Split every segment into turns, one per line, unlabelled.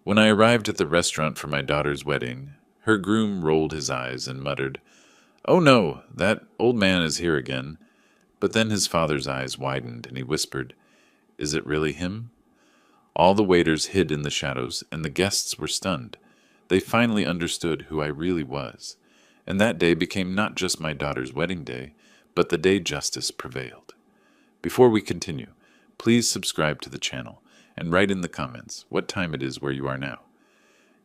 When I arrived at the restaurant for my daughter's wedding, her groom rolled his eyes and muttered, "Oh no, that old man is here again." But then his father's eyes widened and he whispered, "Is it really him?" All the waiters hid in the shadows, and the guests were stunned. They finally understood who I really was, and that day became not just my daughter's wedding day, but the day justice prevailed. Before we continue, please subscribe to the channel and write in the comments what time it is where you are now.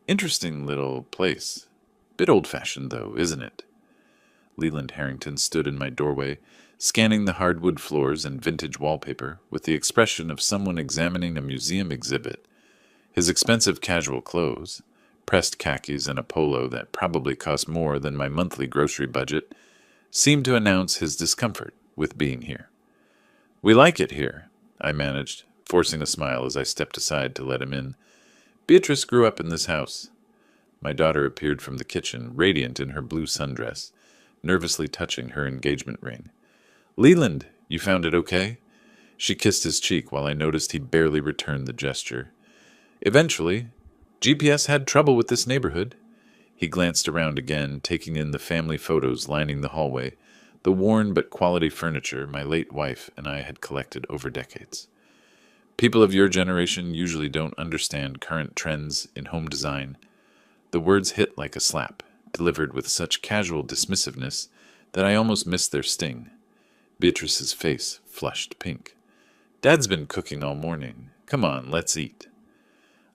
Interesting little place. Bit old-fashioned, though, isn't it? Leland Harrington stood in my doorway, scanning the hardwood floors and vintage wallpaper with the expression of someone examining a museum exhibit. His expensive casual clothes, pressed khakis and a polo that probably cost more than my monthly grocery budget, seemed to announce his discomfort with being here. "We like it here," I managed, forcing a smile as I stepped aside to let him in. "Beatrice grew up in this house." My daughter appeared from the kitchen, radiant in her blue sundress, nervously touching her engagement ring. "Leland, you found it okay?" She kissed his cheek while I noticed he barely returned the gesture. "Eventually. GPS had trouble with this neighborhood." He glanced around again, taking in the family photos lining the hallway, the worn but quality furniture my late wife and I had collected over decades. "People of your generation usually don't understand current trends in home design." The words hit like a slap, delivered with such casual dismissiveness that I almost missed their sting. Beatrice's face flushed pink. "Dad's been cooking all morning. Come on, let's eat."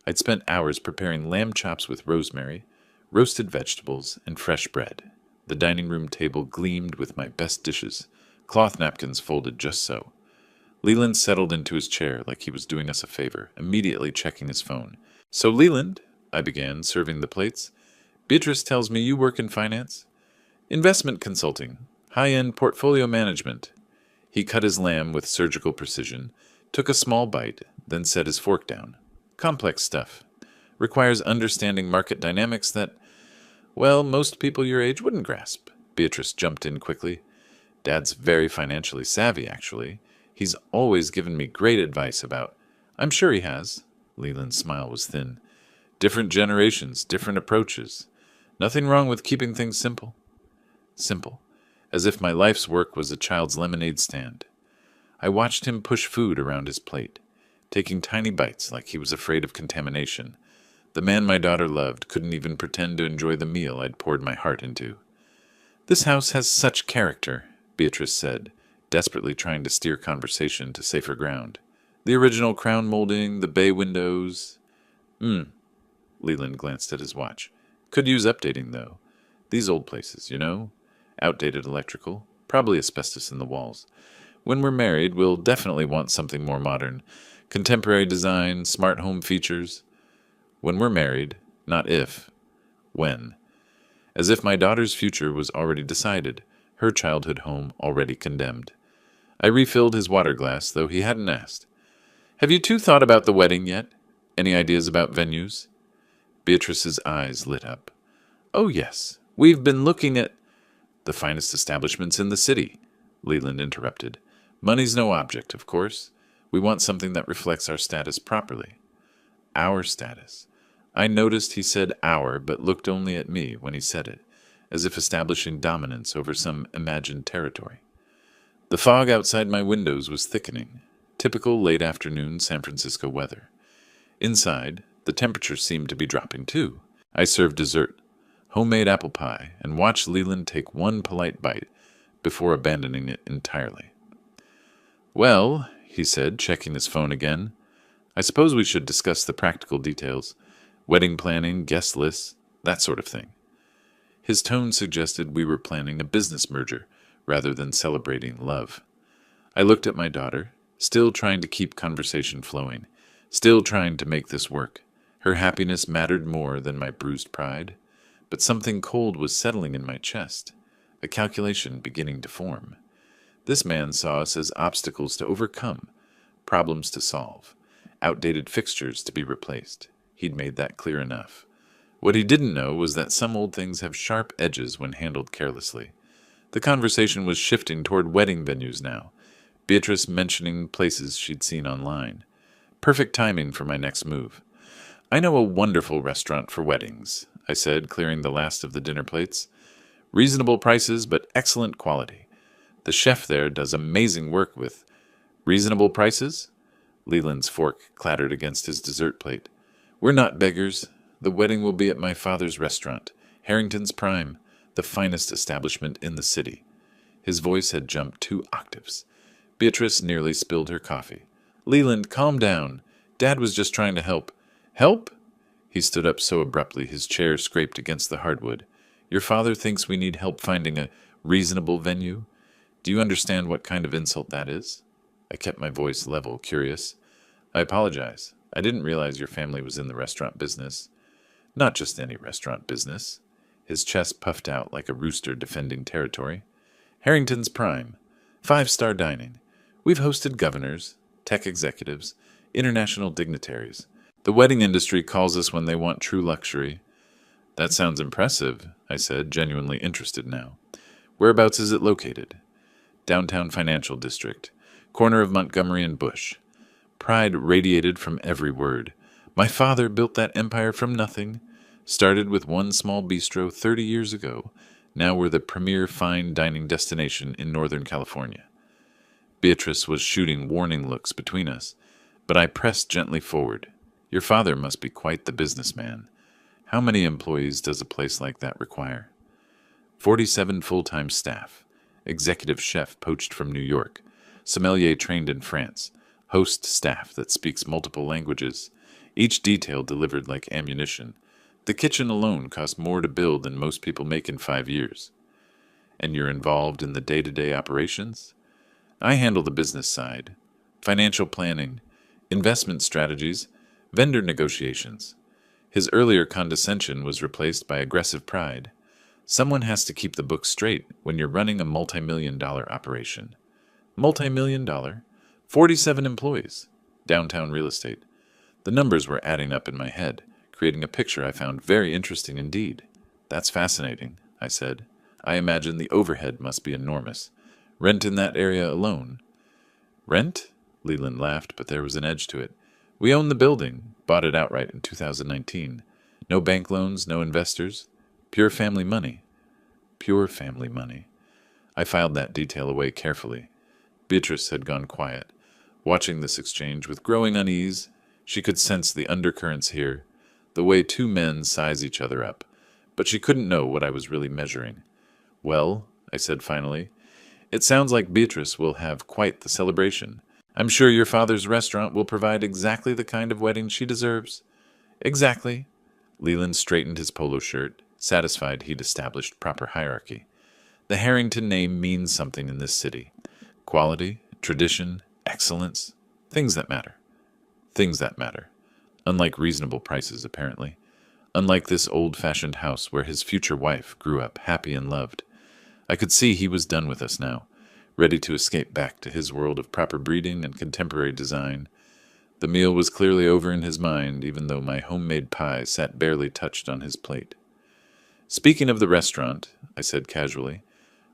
I'd spent hours preparing lamb chops with rosemary, roasted vegetables, and fresh bread. The dining room table gleamed with my best dishes, cloth napkins folded just so. Leland settled into his chair like he was doing us a favor, immediately checking his phone. "So, Leland," I began, serving the plates, "Beatrice tells me you work in finance?" "Investment consulting, high-end portfolio management." He cut his lamb with surgical precision, took a small bite, then set his fork down. "Complex stuff. Requires understanding market dynamics that, well, most people your age wouldn't grasp." Beatrice jumped in quickly. "Dad's very financially savvy, actually. He's always given me great advice about—" "I'm sure he has." Leland's smile was thin. "Different generations, different approaches. Nothing wrong with keeping things simple." Simple. As if my life's work was a child's lemonade stand. I watched him push food around his plate, taking tiny bites like he was afraid of contamination. The man my daughter loved couldn't even pretend to enjoy the meal I'd poured my heart into. "This house has such character," Beatrice said, desperately trying to steer conversation to safer ground. "The original crown molding, the bay windows." Leland glanced at his watch. "Could use updating, though. These old places, you know? Outdated electrical, probably asbestos in the walls. When we're married, we'll definitely want something more modern. Contemporary design, smart home features." When we're married, not if. When. As if my daughter's future was already decided, her childhood home already condemned. I refilled his water glass, though he hadn't asked. "Have you two thought about the wedding yet? Any ideas about venues?" Beatrice's eyes lit up. "Oh, yes. We've been looking at—" "The finest establishments in the city," Leland interrupted. "Money's no object, of course. We want something that reflects our status properly." Our status. I noticed he said "our," but looked only at me when he said it, as if establishing dominance over some imagined territory. The fog outside my windows was thickening, typical late afternoon San Francisco weather. Inside, the temperature seemed to be dropping too. I served dessert, homemade apple pie, and watched Leland take one polite bite before abandoning it entirely. "Well," he said, checking his phone again, "I suppose we should discuss the practical details. Wedding planning, guest lists, that sort of thing." His tone suggested we were planning a business merger rather than celebrating love. I looked at my daughter, still trying to keep conversation flowing, still trying to make this work. Her happiness mattered more than my bruised pride, but something cold was settling in my chest, a calculation beginning to form. This man saw us as obstacles to overcome, problems to solve, outdated fixtures to be replaced. He'd made that clear enough. What he didn't know was that some old things have sharp edges when handled carelessly. The conversation was shifting toward wedding venues now, Beatrice mentioning places she'd seen online. Perfect timing for my next move. I know a wonderful restaurant for weddings, I said, clearing the last of the dinner plates. Reasonable prices, but excellent quality. The chef there does amazing work with reasonable prices? Leland's fork clattered against his dessert plate. We're not beggars. The wedding will be at my father's restaurant, Harrington's Prime, the finest establishment in the city. His voice had jumped 2 octaves. Beatrice nearly spilled her coffee. Leland, calm down. Dad was just trying to help. Help? He stood up so abruptly his chair scraped against the hardwood. Your father thinks we need help finding a reasonable venue? Do you understand what kind of insult that is? I kept my voice level, curious. I apologize. I didn't realize your family was in the restaurant business. Not just any restaurant business. His chest puffed out like a rooster defending territory. Harrington's Prime. 5-star dining. We've hosted governors, tech executives, international dignitaries. The wedding industry calls us when they want true luxury. That sounds impressive, I said, genuinely interested now. Whereabouts is it located? Downtown Financial District. Corner of Montgomery and Bush. Pride radiated from every word. My father built that empire from nothing. Started with one small bistro 30 years ago. Now we're the premier fine dining destination in Northern California. Beatrice was shooting warning looks between us, but I pressed gently forward. Your father must be quite the businessman. How many employees does a place like that require? 47 full-time staff. Executive chef poached from New York. Sommelier trained in France. Host staff that speaks multiple languages. Each detail delivered like ammunition. The kitchen alone cost more to build than most people make in 5 years. And you're involved in the day-to-day operations? I handle the business side. Financial planning. Investment strategies. Vendor negotiations. His earlier condescension was replaced by aggressive pride. Someone has to keep the books straight when you're running a multi-million-dollar operation. Multi-million-dollar? 47 employees. Downtown real estate. The numbers were adding up in my head, creating a picture I found very interesting indeed. That's fascinating, I said. I imagine the overhead must be enormous. Rent in that area alone. Rent? Leland laughed, but there was an edge to it. We own the building, bought it outright in 2019. No bank loans, no investors. Pure family money. Pure family money. I filed that detail away carefully. Beatrice had gone quiet. Watching this exchange with growing unease, she could sense the undercurrents here, the way 2 men size each other up, but she couldn't know what I was really measuring. Well, I said finally, it sounds like Beatrice will have quite the celebration. I'm sure your father's restaurant will provide exactly the kind of wedding she deserves. Exactly. Leland straightened his polo shirt, satisfied he'd established proper hierarchy. The Harrington name means something in this city. Quality, tradition, excellence, things that matter. Things that matter. Unlike reasonable prices, apparently. Unlike this old-fashioned house where his future wife grew up happy and loved. I could see he was done with us now, ready to escape back to his world of proper breeding and contemporary design. The meal was clearly over in his mind, even though my homemade pie sat barely touched on his plate. Speaking of the restaurant, I said casually,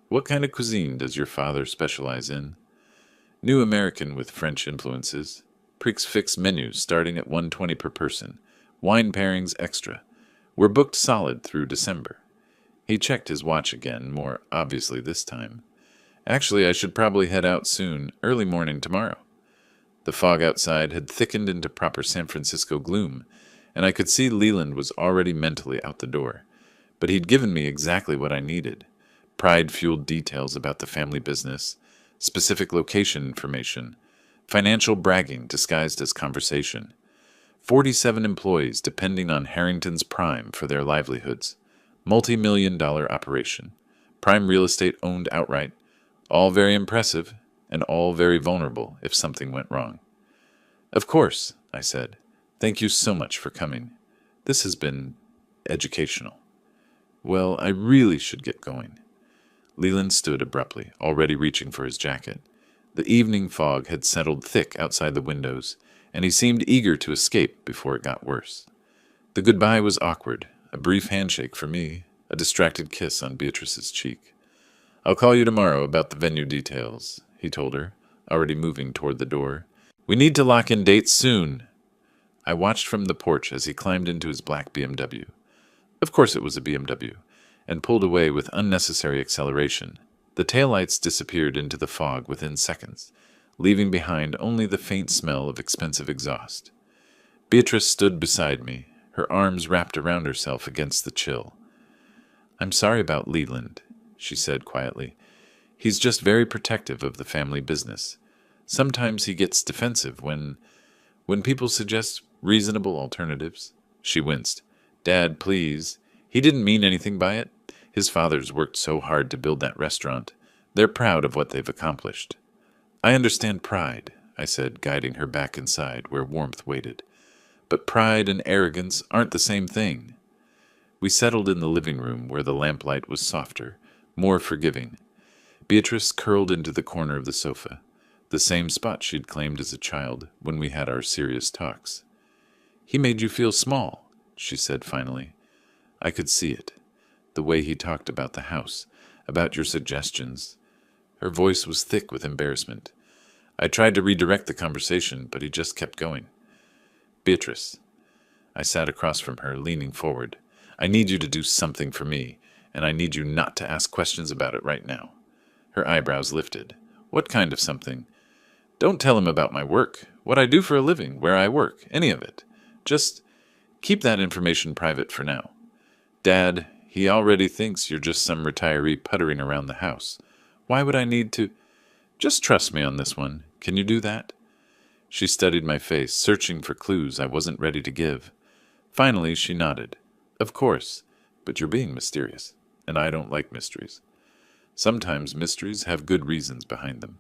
what kind of cuisine does your father specialize in? New American with French influences. Prix-fixe menus starting at $120 per person. Wine pairings extra. We're booked solid through December. He checked his watch again, more obviously this time. Actually, I should probably head out soon, early morning tomorrow. The fog outside had thickened into proper San Francisco gloom, and I could see Leland was already mentally out the door. But he'd given me exactly what I needed. Pride-fueled details about the family business, specific location information, financial bragging disguised as conversation. 47 employees depending on Harrington's Prime for their livelihoods. Multi-million-dollar operation. Prime real estate owned outright. All very impressive, and all very vulnerable if something went wrong. Of course, I said. Thank you so much for coming. This has been educational. Well, I really should get going. Leland stood abruptly, already reaching for his jacket. The evening fog had settled thick outside the windows, and he seemed eager to escape before it got worse. The goodbye was awkward, a brief handshake for me, a distracted kiss on Beatrice's cheek. I'll call you tomorrow about the venue details, he told her, already moving toward the door. We need to lock in dates soon. I watched from the porch as he climbed into his black BMW. Of course it was a BMW, and pulled away with unnecessary acceleration. The taillights disappeared into the fog within seconds, leaving behind only the faint smell of expensive exhaust. Beatrice stood beside me, her arms wrapped around herself against the chill. "I'm sorry about Leland," she said quietly. "He's just very protective of the family business. Sometimes he gets defensive when people suggest reasonable alternatives." She winced. "Dad, please. He didn't mean anything by it. His father's worked so hard to build that restaurant. They're proud of what they've accomplished." "I understand pride," I said, guiding her back inside where warmth waited. "But pride and arrogance aren't the same thing." We settled in the living room where the lamplight was softer, more forgiving. Beatrice curled into the corner of the sofa, the same spot she'd claimed as a child when we had our serious talks. "He made you feel small," she said finally. I could see it, the way he talked about the house, about your suggestions. Her voice was thick with embarrassment. I tried to redirect the conversation, but he just kept going. "Beatrice." I sat across from her, leaning forward. "I need you to do something for me, and I need you not to ask questions about it right now." Her eyebrows lifted. "What kind of something?" "Don't tell him about my work, what I do for a living, where I work, any of it. Just keep that information private for now. Dad, he already thinks you're just some retiree puttering around the house. Why would I need to? Just trust me on this one. Can you do that?" She studied my face, searching for clues I wasn't ready to give. Finally, she nodded. "Of course, but you're being mysterious, and I don't like mysteries. Sometimes mysteries have good reasons behind them."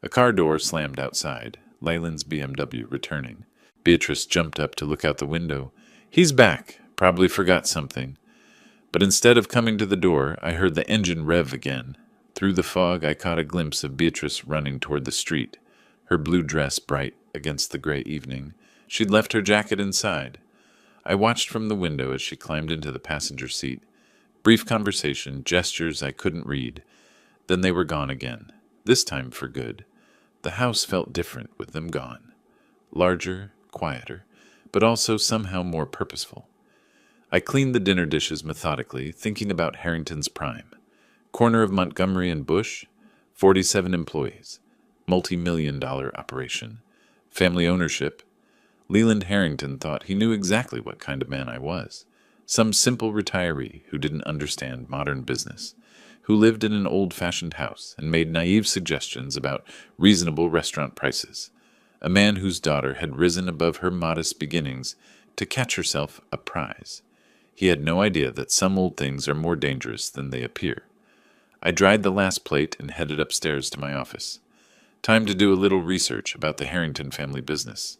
A car door slammed outside, Leyland's BMW returning. Beatrice jumped up to look out the window. "He's back. Probably forgot something." But instead of coming to the door, I heard the engine rev again. Through the fog, I caught a glimpse of Beatrice running toward the street, her blue dress bright against the gray evening. She'd left her jacket inside. I watched from the window as she climbed into the passenger seat. Brief conversation, gestures I couldn't read. Then they were gone again, this time for good. The house felt different with them gone. Larger, quieter, but also somehow more purposeful. I cleaned the dinner dishes methodically, thinking about Harrington's Prime. Corner of Montgomery and Bush, 47 employees, multi-million-dollar operation, family ownership. Leland Harrington thought he knew exactly what kind of man I was. Some simple retiree who didn't understand modern business, who lived in an old-fashioned house and made naive suggestions about reasonable restaurant prices. A man whose daughter had risen above her modest beginnings to catch herself a prize. He had no idea that some old things are more dangerous than they appear. I dried the last plate and headed upstairs to my office. Time to do a little research about the Harrington family business.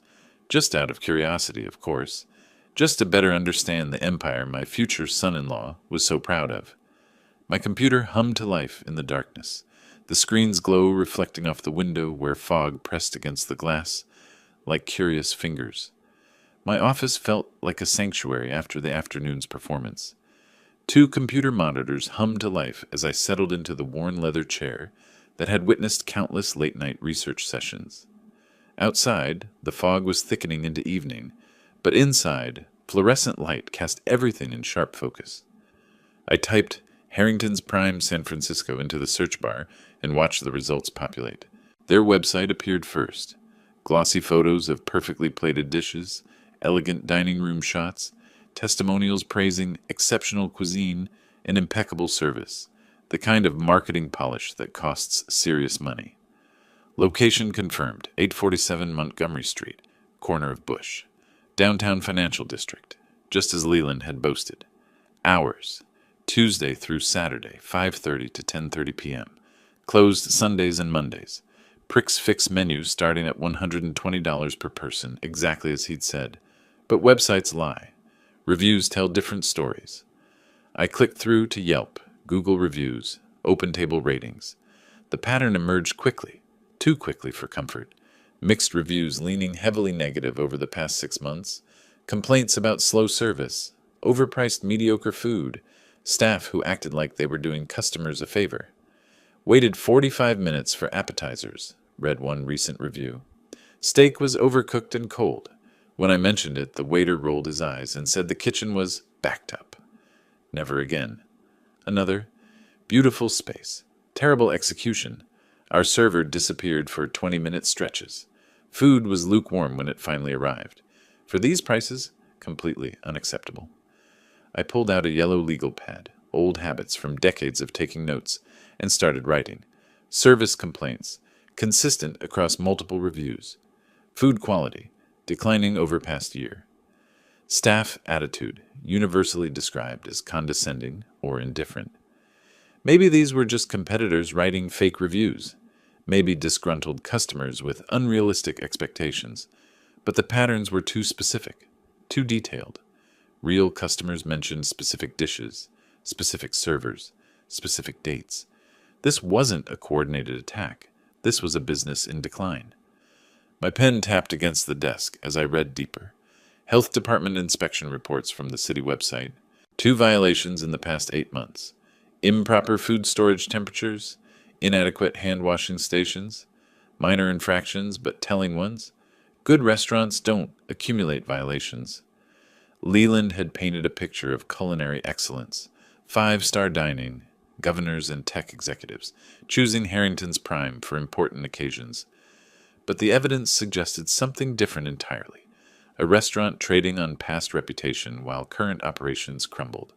Just out of curiosity, of course. Just to better understand the empire my future son-in-law was so proud of. My computer hummed to life in the darkness, the screen's glow reflecting off the window where fog pressed against the glass, like curious fingers. My office felt like a sanctuary after the afternoon's performance. 2 computer monitors hummed to life as I settled into the worn leather chair that had witnessed countless late-night research sessions. Outside, the fog was thickening into evening, but inside, fluorescent light cast everything in sharp focus. I typed Harrington's Prime San Francisco into the search bar and watched the results populate. Their website appeared first. Glossy photos of perfectly plated dishes, elegant dining room shots, testimonials praising exceptional cuisine and impeccable service, the kind of marketing polish that costs serious money. Location confirmed, 847 Montgomery Street, corner of Bush. Downtown Financial District, just as Leland had boasted. Hours, Tuesday through Saturday, 5:30 to 10:30 p.m. Closed Sundays and Mondays. Prix Fix menus starting at $120 per person, exactly as he'd said. But websites lie. Reviews tell different stories. I clicked through to Yelp, Google Reviews, OpenTable ratings. The pattern emerged quickly, too quickly for comfort. Mixed reviews leaning heavily negative over the past 6 months. Complaints about slow service, overpriced mediocre food, staff who acted like they were doing customers a favor. Waited 45 minutes for appetizers, read one recent review. Steak was overcooked and cold. When I mentioned it, the waiter rolled his eyes and said the kitchen was backed up. Never again. Another. Beautiful space. Terrible execution. Our server disappeared for 20-minute stretches. Food was lukewarm when it finally arrived. For these prices, completely unacceptable. I pulled out a yellow legal pad, old habits from decades of taking notes, and started writing. Service complaints, consistent across multiple reviews. Food quality, declining over past year. Staff attitude, universally described as condescending or indifferent. Maybe these were just competitors writing fake reviews. Maybe disgruntled customers with unrealistic expectations. But the patterns were too specific, too detailed. Real customers mentioned specific dishes, specific servers, specific dates. This wasn't a coordinated attack. This was a business in decline. My pen tapped against the desk as I read deeper. Health Department inspection reports from the city website. 2 violations in the past 8 months. Improper food storage temperatures. Inadequate hand-washing stations. Minor infractions, but telling ones. Good restaurants don't accumulate violations. Leland had painted a picture of culinary excellence. 5-star dining. Governors and tech executives, choosing Harrington's Prime for important occasions. But the evidence suggested something different entirely. A restaurant trading on past reputation while current operations crumbled.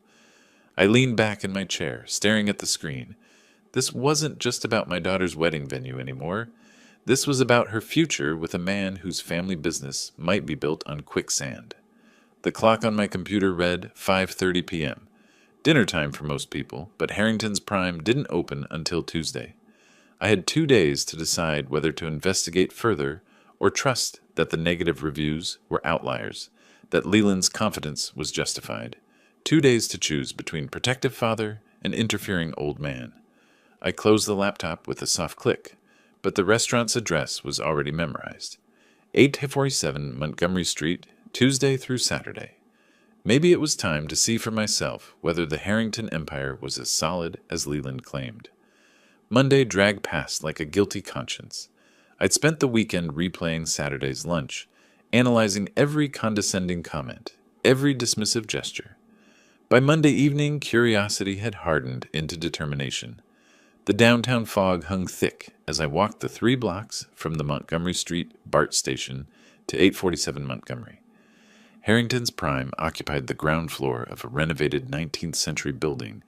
I leaned back in my chair, staring at the screen. This wasn't just about my daughter's wedding venue anymore. This was about her future with a man whose family business might be built on quicksand. The clock on my computer read 5:30 p.m. Dinner time for most people, but Harrington's Prime didn't open until Tuesday. I had 2 days to decide whether to investigate further or trust that the negative reviews were outliers, that Leland's confidence was justified. 2 days to choose between protective father and interfering old man. I closed the laptop with a soft click, but the restaurant's address was already memorized. 847 Montgomery Street, Tuesday through Saturday. Maybe it was time to see for myself whether the Harrington empire was as solid as Leland claimed. Monday dragged past like a guilty conscience. I'd spent the weekend replaying Saturday's lunch, analyzing every condescending comment, every dismissive gesture. By Monday evening, curiosity had hardened into determination. The downtown fog hung thick as I walked the 3 blocks from the Montgomery Street BART station to 847 Montgomery. Harrington's Prime occupied the ground floor of a renovated 19th century building,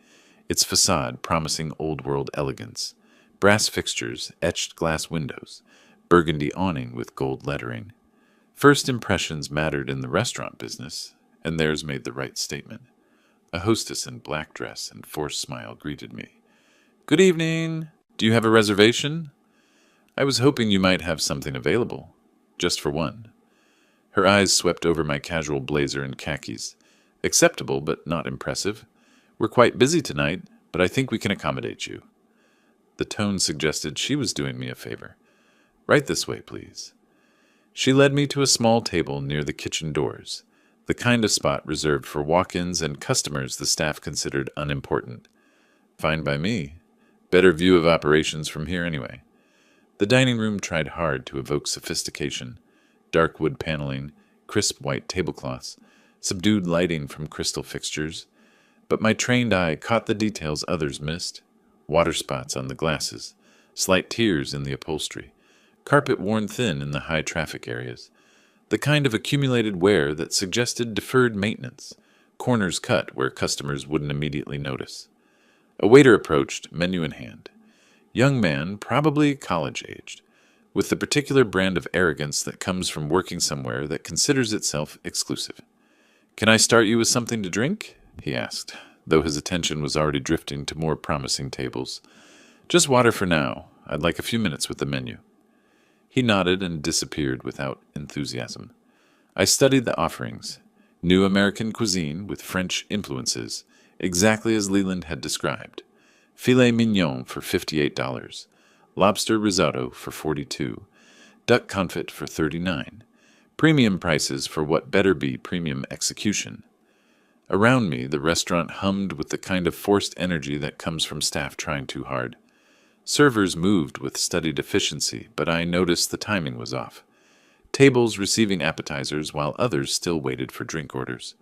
its facade promising old-world elegance, brass fixtures, etched glass windows, burgundy awning with gold lettering. First impressions mattered in the restaurant business, and theirs made the right statement. A hostess in black dress and forced smile greeted me. "Good evening. Do you have a reservation?" "I was hoping you might have something available. Just for one." Her eyes swept over my casual blazer and khakis. "Acceptable, but not impressive. We're quite busy tonight, but I think we can accommodate you." The tone suggested she was doing me a favor. "Right this way, please." She led me to a small table near the kitchen doors, the kind of spot reserved for walk-ins and customers the staff considered unimportant. Fine by me. Better view of operations from here anyway. The dining room tried hard to evoke sophistication. Dark wood paneling, crisp white tablecloths, subdued lighting from crystal fixtures. But my trained eye caught the details others missed. Water spots on the glasses, slight tears in the upholstery, carpet worn thin in the high traffic areas. The kind of accumulated wear that suggested deferred maintenance, corners cut where customers wouldn't immediately notice. A waiter approached, menu in hand. Young man, probably college-aged, with the particular brand of arrogance that comes from working somewhere that considers itself exclusive. "Can I start you with something to drink?" he asked, though his attention was already drifting to more promising tables. "Just water for now. I'd like a few minutes with the menu." He nodded and disappeared without enthusiasm. I studied the offerings. New American cuisine with French influences, exactly as Leland had described. Filet mignon for $58. Lobster risotto for $42, duck confit for $39, premium prices for what better be premium execution. Around me, the restaurant hummed with the kind of forced energy that comes from staff trying too hard. Servers moved with studied efficiency, but I noticed the timing was off. tables receiving appetizers while others still waited for drink orders,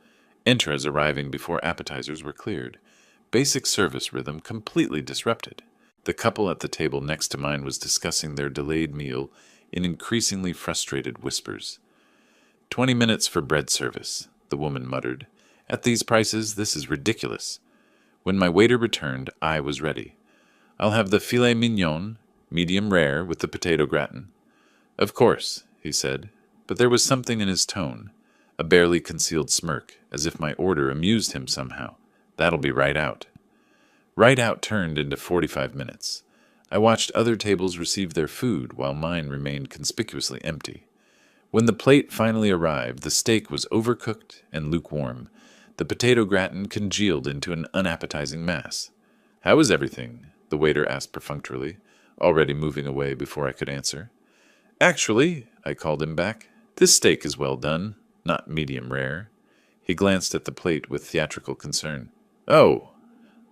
entras arriving before appetizers were cleared, basic service rhythm completely disrupted. The couple at the table next to mine was discussing their delayed meal in increasingly frustrated whispers. 20 minutes for bread service, the woman muttered. At these prices, this is ridiculous. When my waiter returned, I was ready. I'll have the filet mignon, medium rare, with the potato gratin. Of course, he said, but there was something in his tone, a barely concealed smirk, as if my order amused him somehow. That'll be right out. Right out turned into 45 minutes. I watched other tables receive their food while mine remained conspicuously empty. When the plate finally arrived, the steak was overcooked and lukewarm. The potato gratin congealed into an unappetizing mass. "How is everything?" the waiter asked perfunctorily, already moving away before I could answer. "Actually," I called him back, "this steak is well done, not medium rare." He glanced at the plate with theatrical concern. "Oh,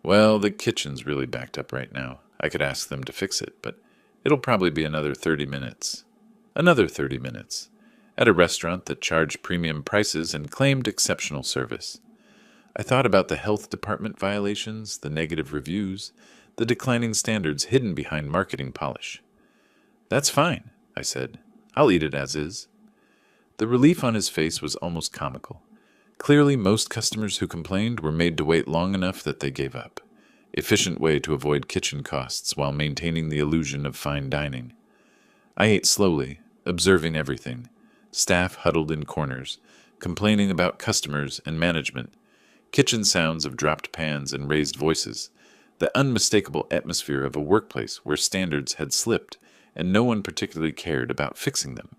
well, the kitchen's really backed up right now. I could ask them to fix it, but it'll probably be another 30 minutes." Another 30 minutes. At a restaurant that charged premium prices and claimed exceptional service. I thought about the health department violations, the negative reviews, the declining standards hidden behind marketing polish. "That's fine," I said. "I'll eat it as is." The relief on his face was almost comical. Clearly, most customers who complained were made to wait long enough that they gave up. Efficient way to avoid kitchen costs while maintaining the illusion of fine dining. I ate slowly, observing everything. Staff huddled in corners, complaining about customers and management. Kitchen sounds of dropped pans and raised voices. The unmistakable atmosphere of a workplace where standards had slipped and no one particularly cared about fixing them.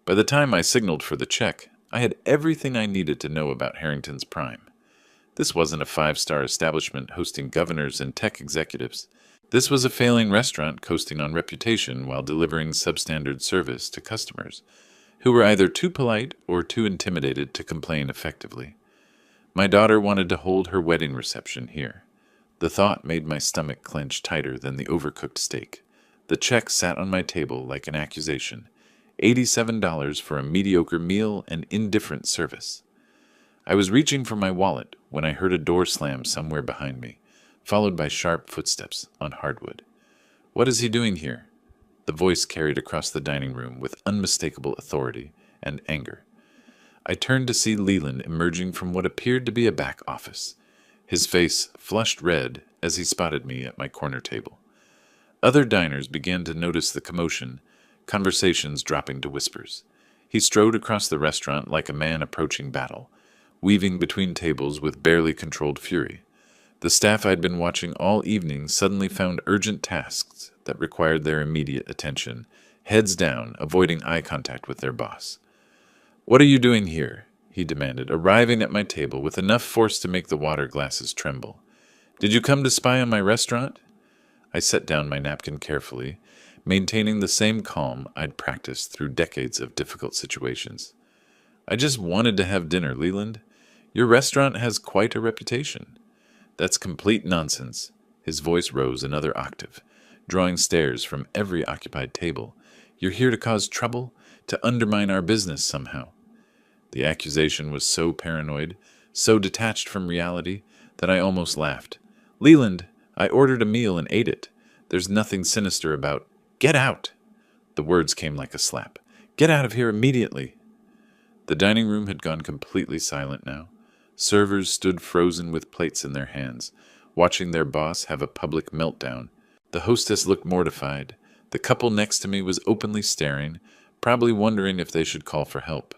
By the time I signaled for the check, I had everything I needed to know about Harrington's Prime. This wasn't a five-star establishment hosting governors and tech executives. This was a failing restaurant coasting on reputation while delivering substandard service to customers, who were either too polite or too intimidated to complain effectively. My daughter wanted to hold her wedding reception here. The thought made my stomach clench tighter than the overcooked steak. The check sat on my table like an accusation. $87 for a mediocre meal and indifferent service. I was reaching for my wallet when I heard a door slam somewhere behind me, followed by sharp footsteps on hardwood. "What is he doing here?" The voice carried across the dining room with unmistakable authority and anger. I turned to see Leland emerging from what appeared to be a back office, his face flushed red as he spotted me at my corner table. Other diners began to notice the commotion, conversations dropping to whispers. He strode across the restaurant like a man approaching battle, weaving between tables with barely controlled fury. The staff I'd been watching all evening suddenly found urgent tasks that required their immediate attention, heads down, avoiding eye contact with their boss. "What are you doing here?" he demanded, arriving at my table with enough force to make the water glasses tremble. "Did you come to spy on my restaurant?" I set down my napkin carefully, maintaining the same calm I'd practiced through decades of difficult situations. "I just wanted to have dinner, Leland. Your restaurant has quite a reputation." "That's complete nonsense." His voice rose another octave, drawing stares from every occupied table. "You're here to cause trouble, to undermine our business somehow." The accusation was so paranoid, so detached from reality, that I almost laughed. "Leland, I ordered a meal and ate it. There's nothing sinister about—" "Get out!" The words came like a slap. "Get out of here immediately!" The dining room had gone completely silent now. Servers stood frozen with plates in their hands, watching their boss have a public meltdown. The hostess looked mortified. The couple next to me was openly staring, probably wondering if they should call for help.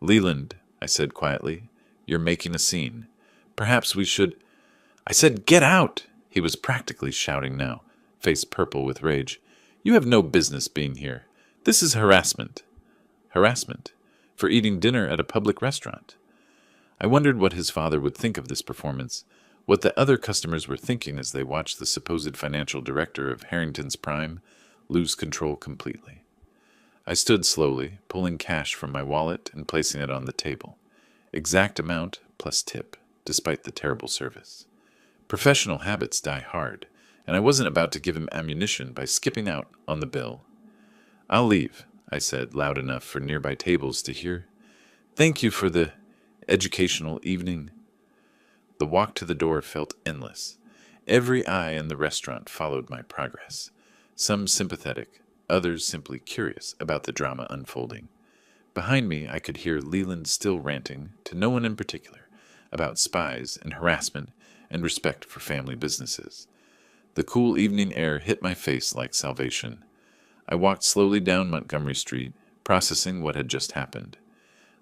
"Leland," I said quietly, "you're making a scene. Perhaps we should—" "I said get out!" He was practically shouting now, face purple with rage. "You have no business being here. This is harassment." Harassment? For eating dinner at a public restaurant? I wondered what his father would think of this performance, what the other customers were thinking as they watched the supposed financial director of Harrington's Prime lose control completely. I stood slowly, pulling cash from my wallet and placing it on the table. Exact amount plus tip, despite the terrible service. Professional habits die hard, and I wasn't about to give him ammunition by skipping out on the bill. "I'll leave," I said, loud enough for nearby tables to hear. "Thank you for the educational evening." The walk to the door felt endless. Every eye in the restaurant followed my progress, some sympathetic, others simply curious about the drama unfolding. Behind me, I could hear Leland still ranting, to no one in particular, about spies and harassment and respect for family businesses. The cool evening air hit my face like salvation. I walked slowly down Montgomery Street, processing what had just happened.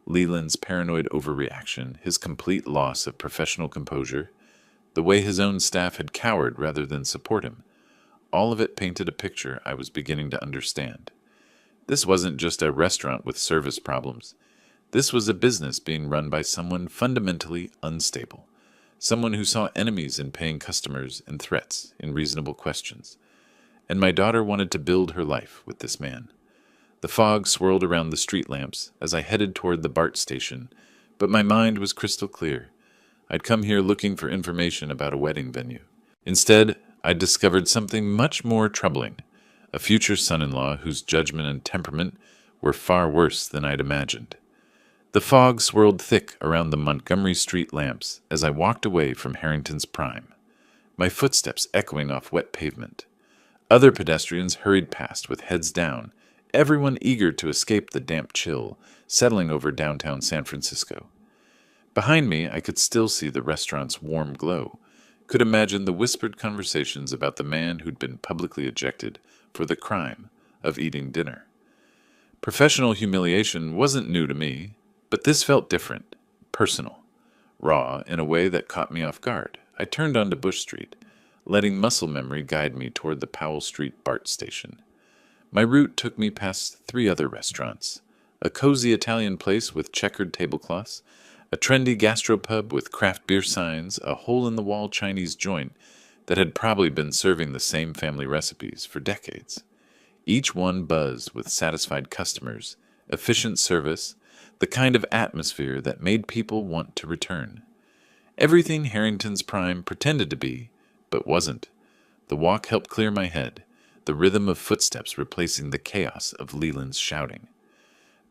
Leland's paranoid overreaction, his complete loss of professional composure, the way his own staff had cowered rather than support him, all of it painted a picture I was beginning to understand. This wasn't just a restaurant with service problems. This was a business being run by someone fundamentally unstable, someone who saw enemies in paying customers and threats in reasonable questions. And my daughter wanted to build her life with this man. The fog swirled around the street lamps as I headed toward the BART station, but my mind was crystal clear. I'd come here looking for information about a wedding venue. Instead, I'd discovered something much more troubling, a future son-in-law whose judgment and temperament were far worse than I'd imagined. The fog swirled thick around the Montgomery Street lamps as I walked away from Harrington's Prime, my footsteps echoing off wet pavement. Other pedestrians hurried past with heads down, everyone eager to escape the damp chill settling over downtown San Francisco. Behind me, I could still see the restaurant's warm glow, could imagine the whispered conversations about the man who'd been publicly ejected for the crime of eating dinner. Professional humiliation wasn't new to me, but this felt different, personal, raw in a way that caught me off guard. I turned onto Bush Street, letting muscle memory guide me toward the Powell Street BART station. My route took me past 3 other restaurants, a cozy Italian place with checkered tablecloths, a trendy gastropub with craft beer signs, a hole-in-the-wall Chinese joint that had probably been serving the same family recipes for decades. Each one buzzed with satisfied customers, efficient service, the kind of atmosphere that made people want to return. Everything Harrington's Prime pretended to be, but wasn't. The walk helped clear my head, the rhythm of footsteps replacing the chaos of Leland's shouting.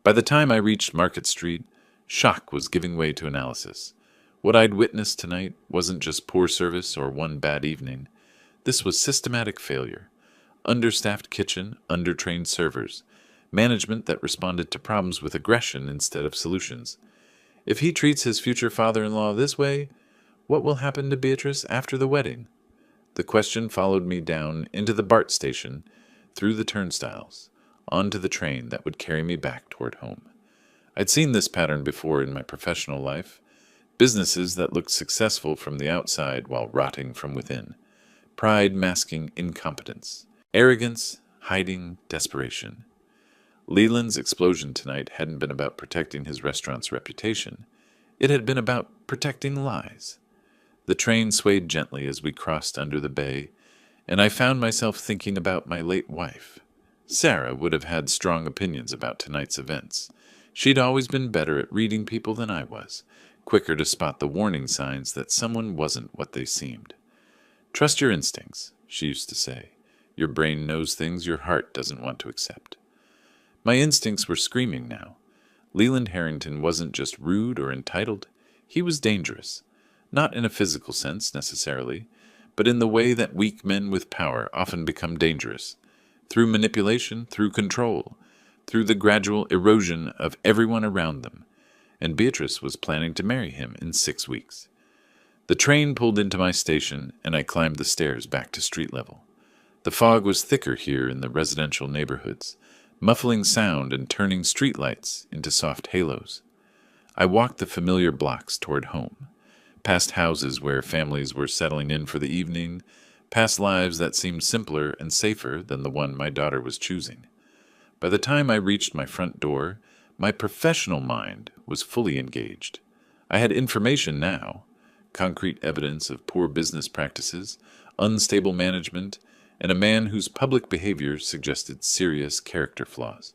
By the time I reached Market Street, shock was giving way to analysis. What I'd witnessed tonight wasn't just poor service or one bad evening. This was systematic failure. Understaffed kitchen, undertrained servers, management that responded to problems with aggression instead of solutions. If he treats his future father-in-law this way, what will happen to Beatrice after the wedding? The question followed me down into the BART station, through the turnstiles, onto the train that would carry me back toward home. I'd seen this pattern before in my professional life. Businesses that looked successful from the outside while rotting from within. Pride masking incompetence. Arrogance hiding desperation. Leland's explosion tonight hadn't been about protecting his restaurant's reputation. It had been about protecting lies. The train swayed gently as we crossed under the bay, and I found myself thinking about my late wife. Sarah would have had strong opinions about tonight's events. She'd always been better at reading people than I was, quicker to spot the warning signs that someone wasn't what they seemed. "Trust your instincts," she used to say. "Your brain knows things your heart doesn't want to accept." My instincts were screaming now. Leland Harrington wasn't just rude or entitled. He was dangerous. Not in a physical sense, necessarily, but in the way that weak men with power often become dangerous. Through manipulation, through control, through the gradual erosion of everyone around them. And Beatrice was planning to marry him in 6 weeks. The train pulled into my station, and I climbed the stairs back to street level. The fog was thicker here in the residential neighborhoods, muffling sound and turning streetlights into soft halos. I walked the familiar blocks toward home, past houses where families were settling in for the evening, past lives that seemed simpler and safer than the one my daughter was choosing. By the time I reached my front door, my professional mind was fully engaged. I had information now, concrete evidence of poor business practices, unstable management, and a man whose public behavior suggested serious character flaws.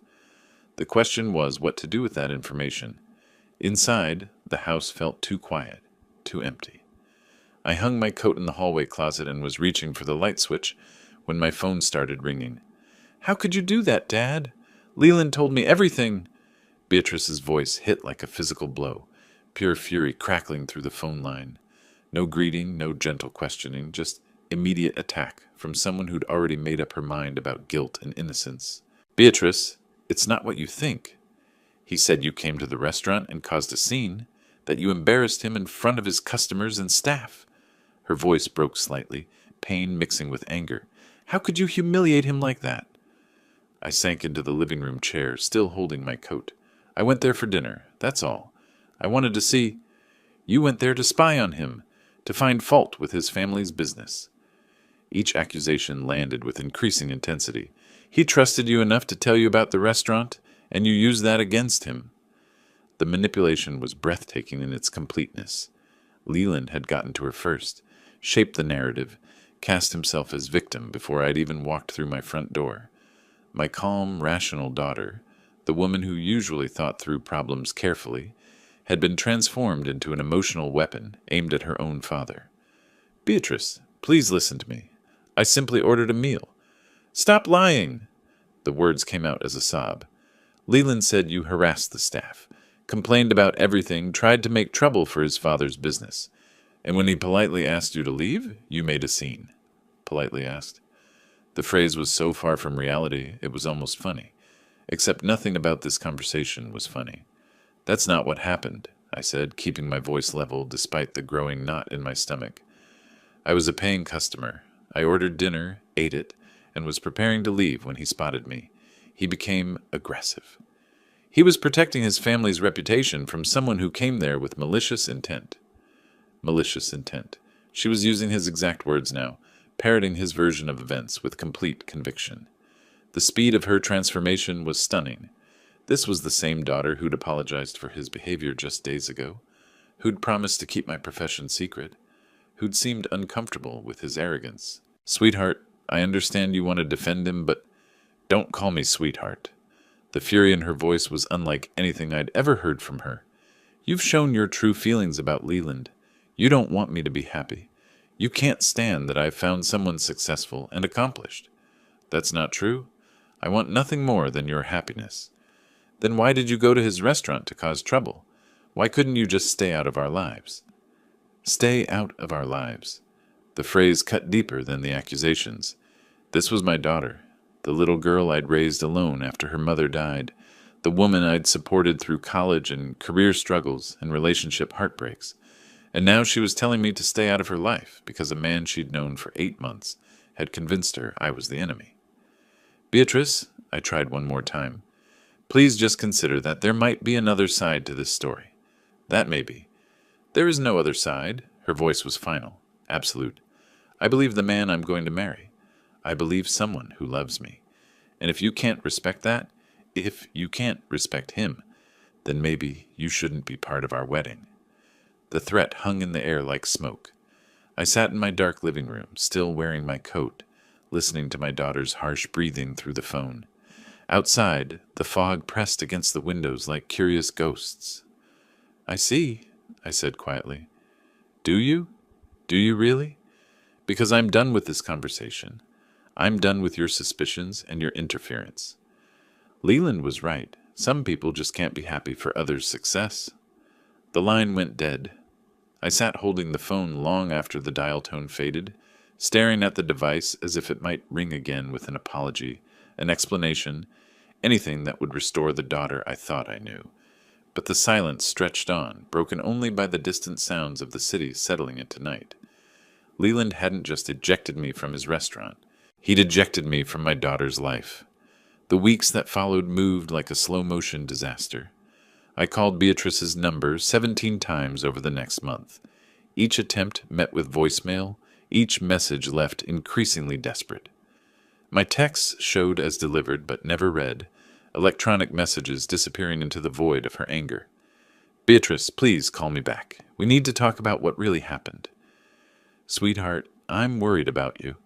The question was what to do with that information. Inside, the house felt too quiet, too empty. I hung my coat in the hallway closet and was reaching for the light switch when my phone started ringing. "How could you do that, Dad?" Leland told me everything. Beatrice's voice hit like a physical blow, pure fury crackling through the phone line. No greeting, no gentle questioning, just immediate attack from someone who'd already made up her mind about guilt and innocence. Beatrice, it's not what you think. He said you came to the restaurant and caused a scene, that you embarrassed him in front of his customers and staff. Her voice broke slightly, pain mixing with anger. How could you humiliate him like that? I sank into the living room chair, still holding my coat. I went there for dinner, that's all. I wanted to see. You went there to spy on him, to find fault with his family's business. Each accusation landed with increasing intensity. He trusted you enough to tell you about the restaurant, and you used that against him. The manipulation was breathtaking in its completeness. Leland had gotten to her first, shaped the narrative, cast himself as victim before I'd even walked through my front door. My calm, rational daughter, the woman who usually thought through problems carefully, had been transformed into an emotional weapon aimed at her own father. Beatrice, please listen to me. I simply ordered a meal. Stop lying! The words came out as a sob. Leland said you harassed the staff, complained about everything, tried to make trouble for his father's business. And when he politely asked you to leave, you made a scene. Politely asked. The phrase was so far from reality, it was almost funny. Except nothing about this conversation was funny. That's not what happened, I said, keeping my voice level despite the growing knot in my stomach. I was a paying customer. I ordered dinner, ate it, and was preparing to leave when he spotted me. He became aggressive. He was protecting his family's reputation from someone who came there with malicious intent. Malicious intent. She was using his exact words now, parroting his version of events with complete conviction. The speed of her transformation was stunning. This was the same daughter who'd apologized for his behavior just days ago, who'd promised to keep my profession secret, who'd seemed uncomfortable with his arrogance. Sweetheart, I understand you want to defend him, but don't call me sweetheart. The fury in her voice was unlike anything I'd ever heard from her. You've shown your true feelings about Leland. You don't want me to be happy. You can't stand that I've found someone successful and accomplished. That's not true. I want nothing more than your happiness. Then why did you go to his restaurant to cause trouble? Why couldn't you just stay out of our lives? Stay out of our lives. The phrase cut deeper than the accusations. This was my daughter, the little girl I'd raised alone after her mother died, the woman I'd supported through college and career struggles and relationship heartbreaks. And now she was telling me to stay out of her life because a man she'd known for 8 months had convinced her I was the enemy. Beatrice, I tried one more time, please just consider that there might be another side to this story. That may be. There is no other side. Her voice was final, absolute. I believe the man I'm going to marry. I believe someone who loves me. And if you can't respect that, if you can't respect him, then maybe you shouldn't be part of our wedding. The threat hung in the air like smoke. I sat in my dark living room, still wearing my coat, listening to my daughter's harsh breathing through the phone. Outside, the fog pressed against the windows like curious ghosts. I see, I said quietly. Do you? Do you really? Because I'm done with this conversation. I'm done with your suspicions and your interference. Leland was right. Some people just can't be happy for others' success. The line went dead. I sat holding the phone long after the dial tone faded, staring at the device as if it might ring again with an apology, an explanation, anything that would restore the daughter I thought I knew. But the silence stretched on, broken only by the distant sounds of the city settling into night. Leland hadn't just ejected me from his restaurant. He'd ejected me from my daughter's life. The weeks that followed moved like a slow-motion disaster. I called Beatrice's number 17 times over the next month. Each attempt met with voicemail, each message left increasingly desperate. My texts showed as delivered but never read, electronic messages disappearing into the void of her anger. Beatrice, please call me back. We need to talk about what really happened. Sweetheart, I'm worried about you.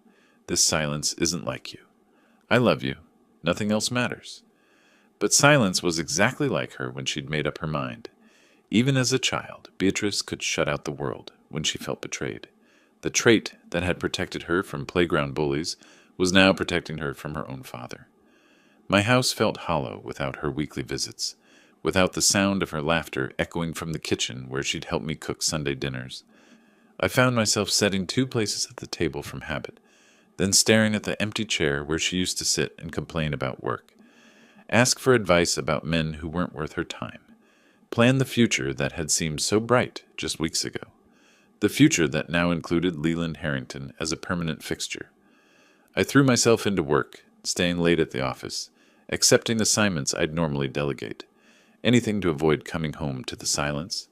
This silence isn't like you. I love you. Nothing else matters. But silence was exactly like her when she'd made up her mind. Even as a child, Beatrice could shut out the world when she felt betrayed. The trait that had protected her from playground bullies was now protecting her from her own father. My house felt hollow without her weekly visits, without the sound of her laughter echoing from the kitchen where she'd help me cook Sunday dinners. I found myself setting two places at the table from habit, then staring at the empty chair where she used to sit and complain about work, ask for advice about men who weren't worth her time, plan the future that had seemed so bright just weeks ago, the future that now included Leland Harrington as a permanent fixture. I threw myself into work, staying late at the office, accepting assignments I'd normally delegate, anything to avoid coming home to the silence.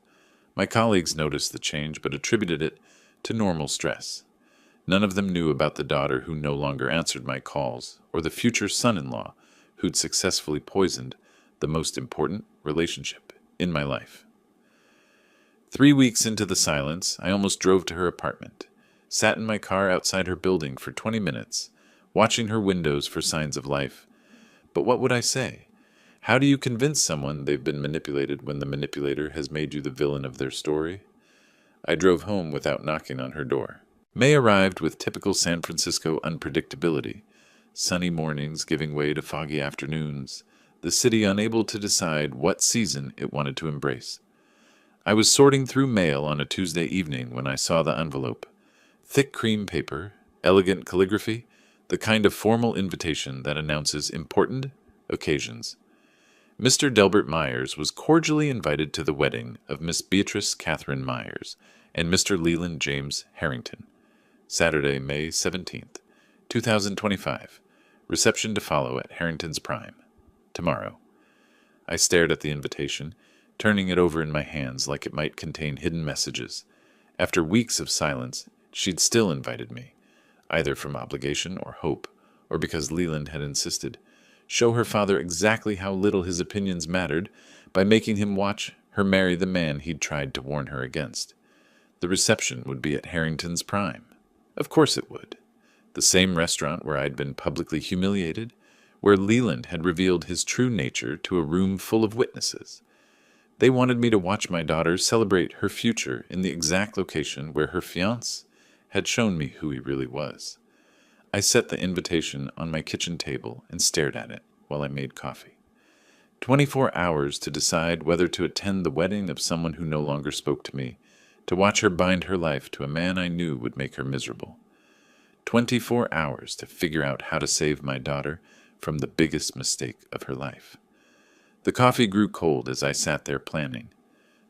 My colleagues noticed the change but attributed it to normal stress. None of them knew about the daughter who no longer answered my calls, or the future son-in-law who'd successfully poisoned the most important relationship in my life. 3 weeks into the silence, I almost drove to her apartment, sat in my car outside her building for 20 minutes, watching her windows for signs of life. But what would I say? How do you convince someone they've been manipulated when the manipulator has made you the villain of their story? I drove home without knocking on her door. May arrived with typical San Francisco unpredictability, sunny mornings giving way to foggy afternoons, the city unable to decide what season it wanted to embrace. I was sorting through mail on a Tuesday evening when I saw the envelope. Thick cream paper, elegant calligraphy, the kind of formal invitation that announces important occasions. Mr. Delbert Myers was cordially invited to the wedding of Miss Beatrice Catherine Myers and Mr. Leland James Harrington. Saturday, May 17th, 2025. Reception to follow at Harrington's Prime. Tomorrow. I stared at the invitation, turning it over in my hands like it might contain hidden messages. After weeks of silence, she'd still invited me, either from obligation or hope, or because Leland had insisted. Show her father exactly how little his opinions mattered by making him watch her marry the man he'd tried to warn her against. The reception would be at Harrington's Prime. Of course it would. The same restaurant where I'd been publicly humiliated, where Leland had revealed his true nature to a room full of witnesses. They wanted me to watch my daughter celebrate her future in the exact location where her fiancé had shown me who he really was. I set the invitation on my kitchen table and stared at it while I made coffee. 24 hours to decide whether to attend the wedding of someone who no longer spoke to me, to watch her bind her life to a man I knew would make her miserable. 24 hours to figure out how to save my daughter from the biggest mistake of her life. The coffee grew cold as I sat there planning.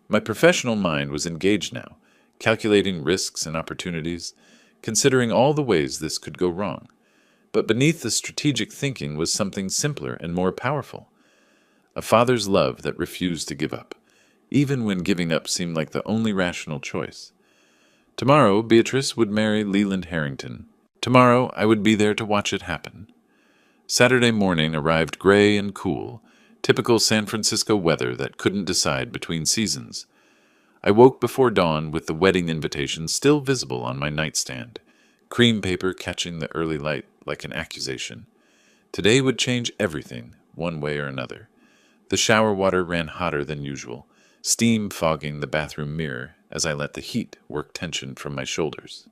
My professional mind was engaged now, calculating risks and opportunities, considering all the ways this could go wrong. But beneath the strategic thinking was something simpler and more powerful. A father's love that refused to give up, even when giving up seemed like the only rational choice. Tomorrow, Beatrice would marry Leland Harrington. Tomorrow, I would be there to watch it happen. Saturday morning arrived gray and cool, typical San Francisco weather that couldn't decide between seasons. I woke before dawn with the wedding invitation still visible on my nightstand, cream paper catching the early light like an accusation. Today would change everything, one way or another. The shower water ran hotter than usual, steam fogging the bathroom mirror as I let the heat work tension from my shoulders.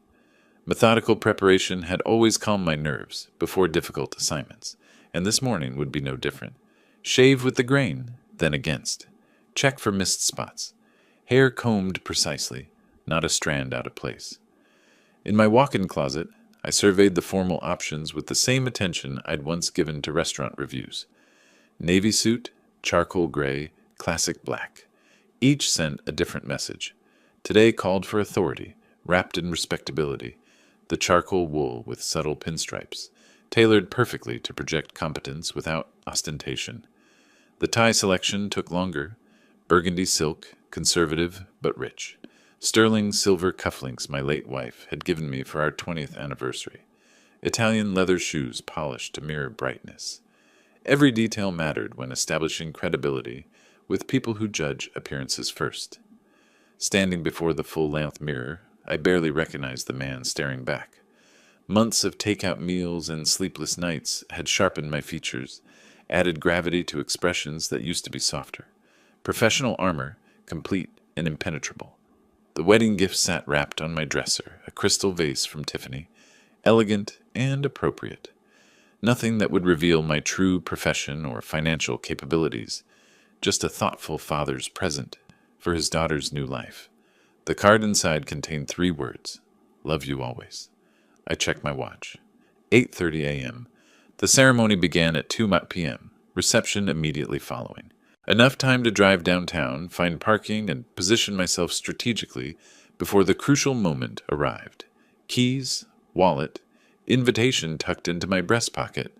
Methodical preparation had always calmed my nerves before difficult assignments, and this morning would be no different. Shave with the grain, then against. Check for missed spots. Hair combed precisely, not a strand out of place. In my walk-in closet, I surveyed the formal options with the same attention I'd once given to restaurant reviews. Navy suit, charcoal gray, classic black. Each sent a different message. Today called for authority, wrapped in respectability. The charcoal wool with subtle pinstripes, tailored perfectly to project competence without ostentation. The tie selection took longer. Burgundy silk, conservative but rich. Sterling silver cufflinks my late wife had given me for our 20th anniversary. Italian leather shoes polished to mirror brightness. Every detail mattered when establishing credibility with people who judge appearances first. Standing before the full-length mirror, I barely recognized the man staring back. Months of take-out meals and sleepless nights had sharpened my features, added gravity to expressions that used to be softer. Professional armor, complete and impenetrable. The wedding gift sat wrapped on my dresser, a crystal vase from Tiffany, elegant and appropriate. Nothing that would reveal my true profession or financial capabilities, just a thoughtful father's present for his daughter's new life. The card inside contained 3 words: "Love you always." I checked my watch. 8:30 a.m. The ceremony began at 2 p.m., reception immediately following. Enough time to drive downtown, find parking, and position myself strategically before the crucial moment arrived. Keys, wallet, invitation tucked into my breast pocket.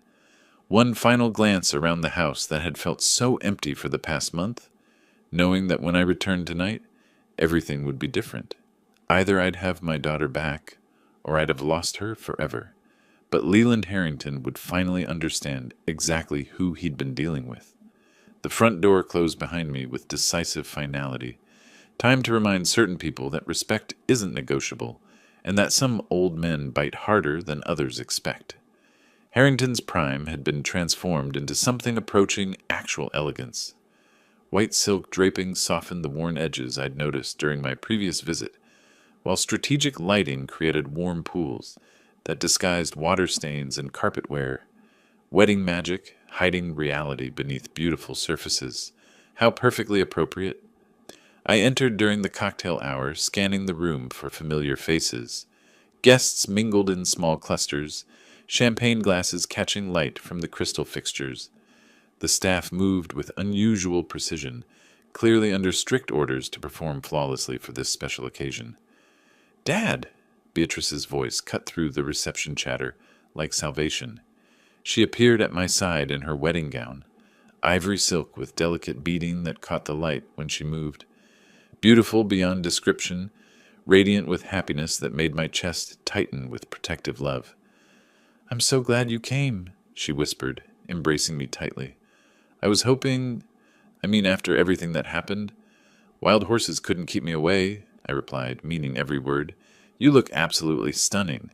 One final glance around the house that had felt so empty for the past month, knowing that when I returned tonight, everything would be different. Either I'd have my daughter back, or I'd have lost her forever. But Leland Harrington would finally understand exactly who he'd been dealing with. The front door closed behind me with decisive finality. Time to remind certain people that respect isn't negotiable, and that some old men bite harder than others expect. Harrington's prime had been transformed into something approaching actual elegance. White silk drapings softened the worn edges I'd noticed during my previous visit, while strategic lighting created warm pools that disguised water stains and carpet wear. Wedding magic, hiding reality beneath beautiful surfaces. How perfectly appropriate. I entered during the cocktail hour, scanning the room for familiar faces. Guests mingled in small clusters, champagne glasses catching light from the crystal fixtures. The staff moved with unusual precision, clearly under strict orders to perform flawlessly for this special occasion. "Dad!" Beatrice's voice cut through the reception chatter like salvation. She appeared at my side in her wedding gown, ivory silk with delicate beading that caught the light when she moved. Beautiful beyond description, radiant with happiness that made my chest tighten with protective love. "I'm so glad you came," she whispered, embracing me tightly. "I was hoping, after everything that happened, wild horses couldn't keep me away," I replied, meaning every word. "You look absolutely stunning."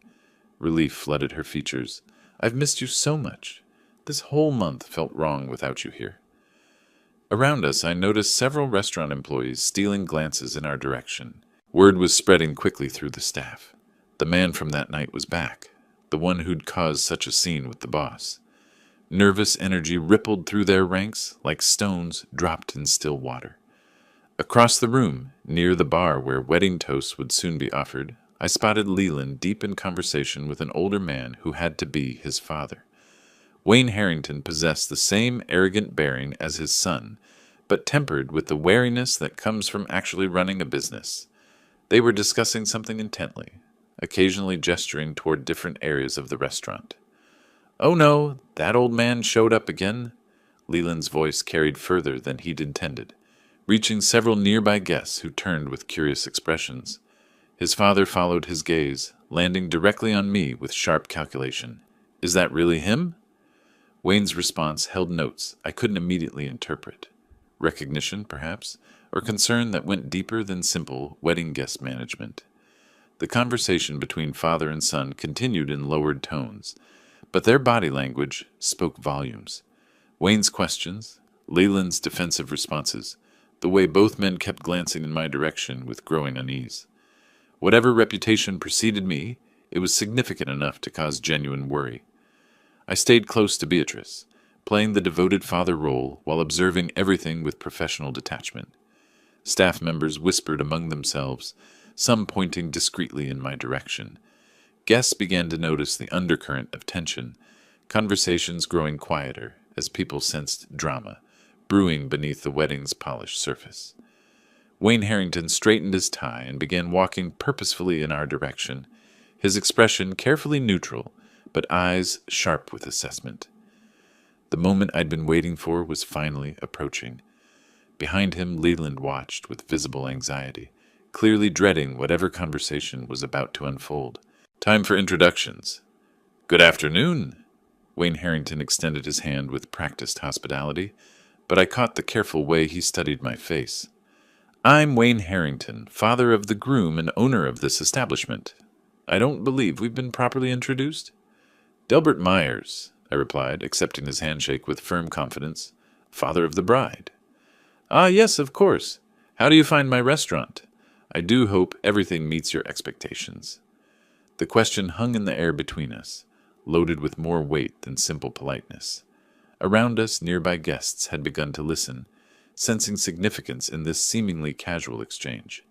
Relief flooded her features. "I've missed you so much. This whole month felt wrong without you here." Around us, I noticed several restaurant employees stealing glances in our direction. Word was spreading quickly through the staff. The man from that night was back, the one who'd caused such a scene with the boss. Nervous energy rippled through their ranks like stones dropped in still water. Across the room, near the bar where wedding toasts would soon be offered, I spotted Leland deep in conversation with an older man who had to be his father. Wayne Harrington possessed the same arrogant bearing as his son, but tempered with the wariness that comes from actually running a business. They were discussing something intently, occasionally gesturing toward different areas of the restaurant. "Oh no, that old man showed up again." Leland's voice carried further than he'd intended, reaching several nearby guests who turned with curious expressions. His father followed his gaze, landing directly on me with sharp calculation. "Is that really him?" Wayne's response held notes I couldn't immediately interpret. Recognition, perhaps, or concern that went deeper than simple wedding guest management. The conversation between father and son continued in lowered tones, but their body language spoke volumes. Wayne's questions, Leland's defensive responses, the way both men kept glancing in my direction with growing unease. Whatever reputation preceded me, it was significant enough to cause genuine worry. I stayed close to Beatrice, playing the devoted father role while observing everything with professional detachment. Staff members whispered among themselves, some pointing discreetly in my direction. Guests began to notice the undercurrent of tension, conversations growing quieter as people sensed drama, brewing beneath the wedding's polished surface. Wayne Harrington straightened his tie and began walking purposefully in our direction, his expression carefully neutral, but eyes sharp with assessment. The moment I'd been waiting for was finally approaching. Behind him, Leland watched with visible anxiety, clearly dreading whatever conversation was about to unfold. Time for introductions. "Good afternoon." Wayne Harrington extended his hand with practiced hospitality, but I caught the careful way he studied my face. "I'm Wayne Harrington, father of the groom and owner of this establishment. I don't believe we've been properly introduced." "Delbert Myers," I replied, accepting his handshake with firm confidence, "father of the bride." "Ah, yes, of course. How do you find my restaurant? I do hope everything meets your expectations." The question hung in the air between us. loaded with more weight than simple politeness. Around us, nearby guests had begun to listen, sensing significance in this seemingly casual exchange.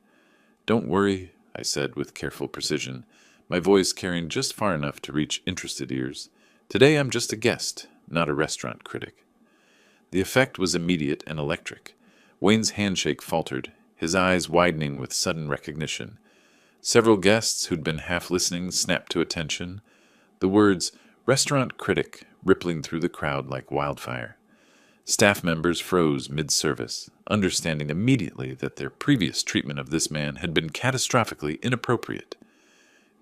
"Don't worry," I said with careful precision, my voice carrying just far enough to reach interested ears. "Today I'm just a guest, not a restaurant critic." The effect was immediate and electric. Wayne's handshake faltered, his eyes widening with sudden recognition. Several guests who'd been half listening snapped to attention, the words "restaurant critic" rippling through the crowd like wildfire. Staff members froze mid-service, understanding immediately that their previous treatment of this man had been catastrophically inappropriate.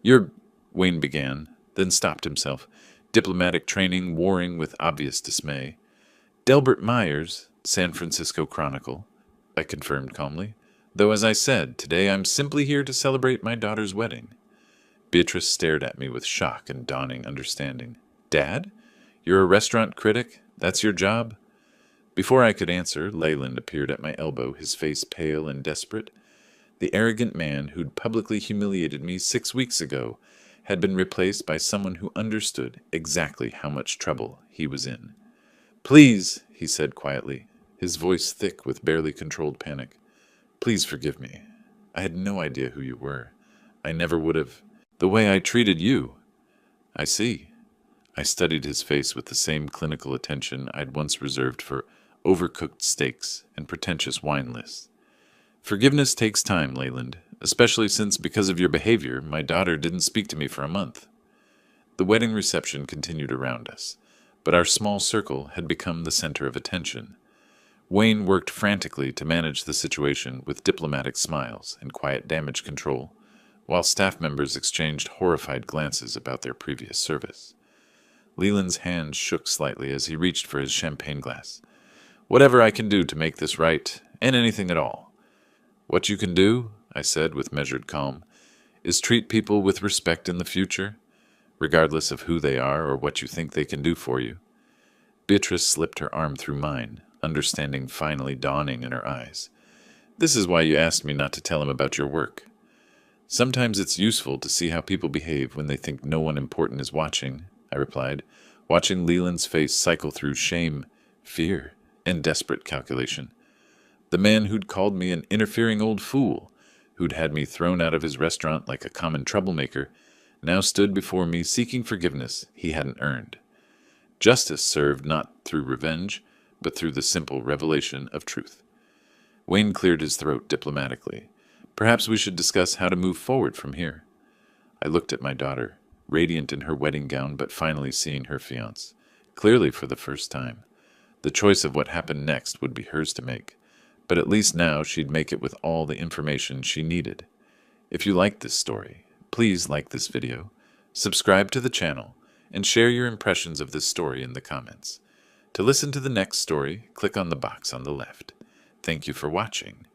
"You're—" Wayne began, then stopped himself, diplomatic training warring with obvious dismay. "Delbert Myers, San Francisco Chronicle," I confirmed calmly, "though as I said, today I'm simply here to celebrate my daughter's wedding." Beatrice stared at me with shock and dawning understanding. "Dad? You're a restaurant critic? That's your job?" Before I could answer, Leyland appeared at my elbow, his face pale and desperate. The arrogant man who'd publicly humiliated me 6 weeks ago had been replaced by someone who understood exactly how much trouble he was in. "Please," he said quietly, his voice thick with barely controlled panic. "Please forgive me. I had no idea who you were. I never would have. The way I treated you." "I see." I studied his face with the same clinical attention I'd once reserved for overcooked steaks and pretentious wine lists. "Forgiveness takes time, Leyland, especially since, because of your behavior, my daughter didn't speak to me for a month." The wedding reception continued around us, but our small circle had become the center of attention. Wayne worked frantically to manage the situation with diplomatic smiles and quiet damage control, while staff members exchanged horrified glances about their previous service. Leland's hand shook slightly as he reached for his champagne glass. "Whatever I can do to make this right, and anything at all." "What you can do," I said with measured calm, "is treat people with respect in the future, regardless of who they are or what you think they can do for you." Beatrice slipped her arm through mine, understanding finally dawning in her eyes. "This is why you asked me not to tell him about your work. Sometimes it's useful to see how people behave when they think no one important is watching," I replied, watching Leland's face cycle through shame, fear, and desperate calculation. The man who'd called me an interfering old fool, who'd had me thrown out of his restaurant like a common troublemaker, now stood before me seeking forgiveness he hadn't earned. Justice served not through revenge, but through the simple revelation of truth. Wayne cleared his throat diplomatically. "Perhaps we should discuss how to move forward from here." I looked at my daughter, radiant in her wedding gown but finally seeing her fiancé, clearly for the first time. The choice of what happened next would be hers to make, but at least now she'd make it with all the information she needed. If you liked this story, please like this video, subscribe to the channel, and share your impressions of this story in the comments. To listen to the next story, click on the box on the left. Thank you for watching.